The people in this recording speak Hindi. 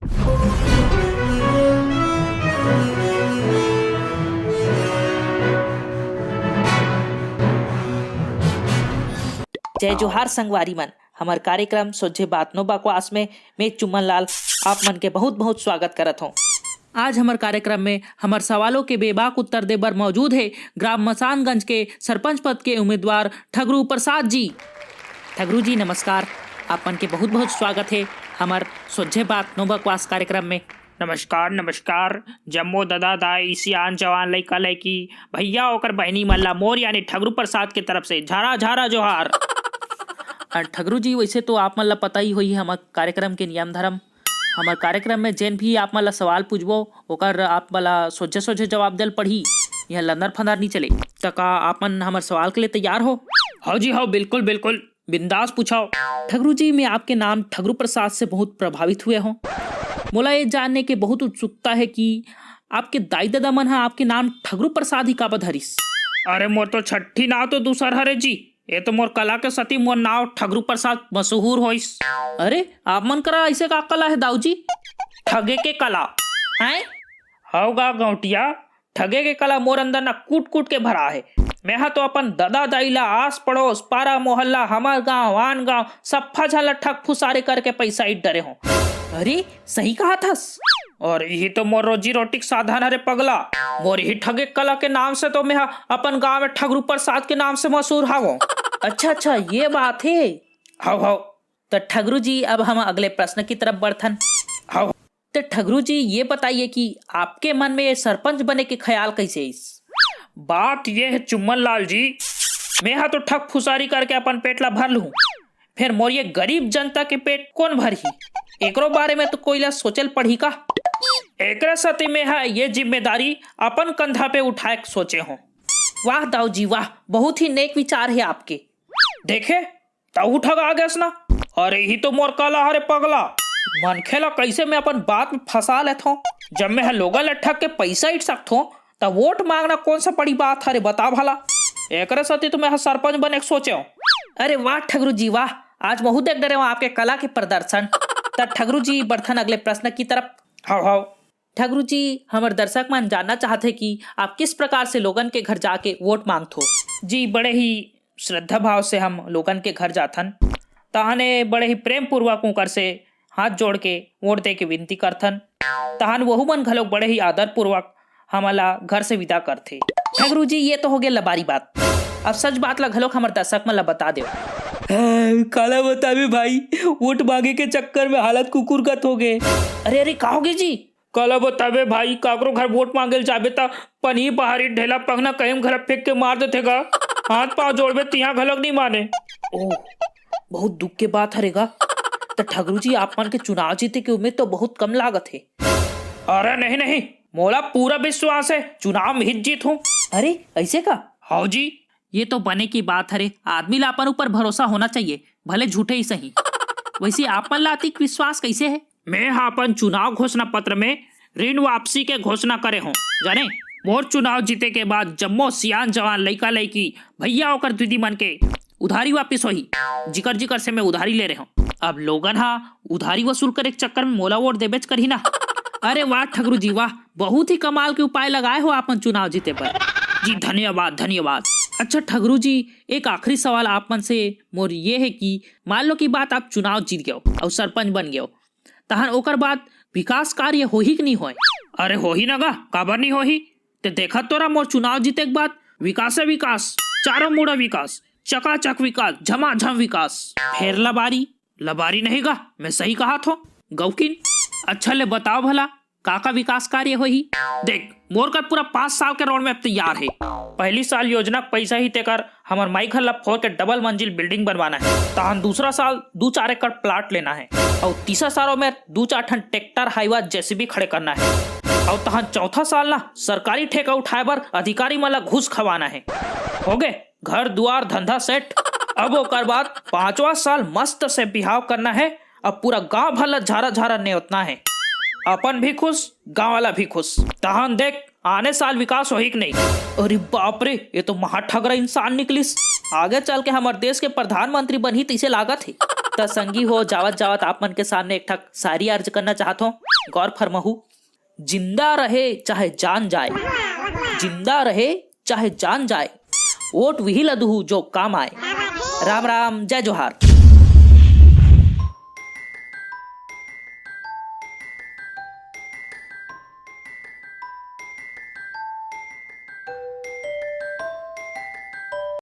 जय जोहार संगवारी मन। हमार कार्यक्रम सोझे बात नो बकवास में मैं चुम्मन लाल आप मन के बहुत बहुत स्वागत करत हूँ। आज हमार कार्यक्रम में हमार सवालों के बेबाक उत्तर दे बर मौजूद है ग्राम मसानगंज के सरपंच पद के उम्मीदवार ठगरू प्रसाद जी। ठगरू जी नमस्कार, आप मन के बहुत बहुत स्वागत है हमार सोझे बात नो बकवास कार्यक्रम में। नमस्कार नमस्कार। जम्मो दादा दाई सियान जवान लइका लइकी भैया ओकर बहनी मल्ला मोर यानी ठगरू प्रसाद के तरफ से झारा झारा जोहार। ठगरू जी वैसे तो आप मन ला पता ही होई हमार कार्यक्रम के नियम धर्म। हमार कार्यक्रम में जेन भी आप मन ला सवाल पूछबो ओकर आप मला सोझे सोझे जवाब देल पढ़ी, यहाँ लंदर फंदर नहीं चले। तो का आप मन हमार सवाल के लिए तैयार हो? हाँ जी हाँ, बिल्कुल बिल्कुल, बिंदास पूछाओ। ठगरू जी मैं आपके नाम ठगरू प्रसाद से बहुत प्रभावित हुए हूँ। मोला ये जानने के बहुत उत्सुकता है कि आपके दाई दादा मन हा आपके नाम ठगरू प्रसाद ही काबर धरिस? अरे मोर तो छठी नाव तो दूसर हरे जी, ये तो मोर कला के सती मोर नाव ठगरू प्रसाद मशहूर होइस। अरे आप मन करा ऐसे का कला है दाऊ जी? ठगे के कला हैं? होगा गौटिया, ठगे के कला मोर अंदर ना कूट कूट के भरा है। मैं हा तो अपन दादा दाई ला आस पड़ोस पारा मोहल्ला हमार गांव आन गांव सब फझा ठग फुसारे करके पैसा इट डरे हो। अरे सही कहा थस। और यही तो मोर रोजी रोटी के साधन हरे पगला। मोर ही ठगे कला के नाम से तो मैं अपन गांव में ठगरू प्रसाद के नाम से मशहूर हावो। अच्छा ये बात है। हाउ तो ठगरू जी अब हम अगले प्रश्न की तरफ बढ़थन। हाउ तो ठगरू जी ये बताइए कि आपके मन में सरपंच बने के ख्याल कैसे इस? बात ये है चुम्मन लाल जी, मैं हा तो ठग फुसारी करके अपन पेट ला भर लूं, फिर मोर ये गरीब जनता के पेट कौन भरही? एकरो बारे में तो कोई ला सोचल पड़ी का? एकरा सती में है ये जिम्मेदारी अपन कंधा पे उठाए सोचे हो। वाह दाऊ जी वाह, बहुत ही नेक विचार है आपके। देखे ताऊ ठग आ गया ना। अरे ही तो मोर कला हरे पगला। मन खेला कैसे मैं अपन बात में फंसा लेता हूँ। जब मैं लोगन ला ठग के पैसा इट सकता हूँ तब वोट मांगना कौन सा बड़ी बात हरे बता भला। एकरा सती तो मैं सरपंच बने सोचे हूँ। अरे वाह ठगरू जी वाह, आज बहुत देख डरे हो आपके कला के प्रदर्शन। तब ठगरू जी बढ़थन अगले प्रश्न की तरफ। हाउ ठगरू जी हमारे दर्शक मन जानना चाहते कि आप किस प्रकार से लोगन के घर जाके वोट मांगते हो? जी बड़े ही श्रद्धा भाव से हम लोगन के घर जाथन, तहाने बड़े ही प्रेम पूर्वक उकर से हाथ जोड़ के वोट दे के विनती करथन। तहान वहु मन घलोक बड़े ही आदर पूर्वक हमला घर से विदा करथे। ठगरू जी ये तो हो गया लबारी बात, अब सच बात ला घलोक हमारे दर्शक मन ला बता दो। काला बतावे भाई, वोट मांगे के चक्कर में हालत कुकुरगत हो गए। अरे कहोगे जी? काला बतावे भाई, काकरो घर वोट मांगे जाबे ता पनी पहाड़ी ढेला पगना कहीं घर फेंक के मार देते गा। हाथ पांव जोड़बे तिहा घलोक नहीं माने। ओह बहुत दुख के बात हरेगा। तो ठगरू जी आप मन के चुनाव जीते की उम्मीद तो बहुत कम लागत है। अरे नहीं, मोला पूरा विश्वास है चुनाव में ही जीत हूँ। अरे ऐसे का? हाँ जी, ये तो बने की बात हरे, आदमी ला अपन ऊपर भरोसा होना चाहिए, भले झूठे ही सही। वैसे आप मन ला अतिक विश्वास कैसे है? मैं अपन चुनाव घोषणा पत्र में ऋण वापसी के घोषणा करे हूँ। जाने मोर चुनाव जीते के बाद जम्मो सियान जवान लइका लइकी भैया होकर दीदी मन के उधारी वापिस होही। जिकर से मैं उधारी ले रहे हूँ। अब लोगन हा उधारी वसूल करे के चक्कर में मोला वोट देबेच कर ही ना। अरे वाह ठगरू जी वाह, बहुत ही कमाल के उपाय लगाए हो आपन चुनाव जीते पर। जी धन्यवाद। अच्छा ठगरू जी एक आखिरी सवाल आप मन से मोर ये है कि मान लो की बात आप चुनाव जीत गए और सरपंच बन गए, तहन ओकर बाद विकास कार्य हो ही कि नहीं होए? अरे हो ही नगा, काबर नहीं हो ही? ते देखा तोरा मोर चुनाव जीते के बाद विकास, चारों मुड़ा विकास, चकाचक विकास, झमाझम विकास। फिर लबारी नहीं गा, मैं सही कहा थो गौकिन। अच्छा ले बताओ भला काका विकास कार्य हो ही? देख मोर का पूरा 5 साल के रोड मैप तैयार है। पहली साल योजना पैसा ही तेकर हमार माई घर ला फोड़ के डबल मंजिल बिल्डिंग बनवाना है। तहन दूसरा साल 2-4 एकड़ प्लाट लेना है और तीसरा सालों में 2-4 ठन ट्रैक्टर हाईवा जेसीबी खड़े करना है और तहन चौथा साल ना सरकारी ठेका उठाए बर अधिकारी मला घूस खवाना है। हो गए घर दुआर धंधा सेट। अब ओकर बाद 5वां साल मस्त से बिहाव करना है। अब पूरा गांव भला झारा नेवतना है। अपन भी खुश, गांव वाला भी खुश। तहन देख आने साल विकास हो ही कि नहीं। अरे बाप रे, ये तो महा ठगरा इंसान निकलिस। आगे चल के हमारे देश के प्रधानमंत्री बनी तैसे लागत है। त संगी हो जावत जावत आप मन के सामने एक ठक शायरी अर्ज करना चाहत हो, गौर फरमाहू। जिंदा रहे चाहे जान जाए, जिंदा रहे चाहे जान जाए, वोट वही लदहू जो काम आए। राम राम, जय जोहार।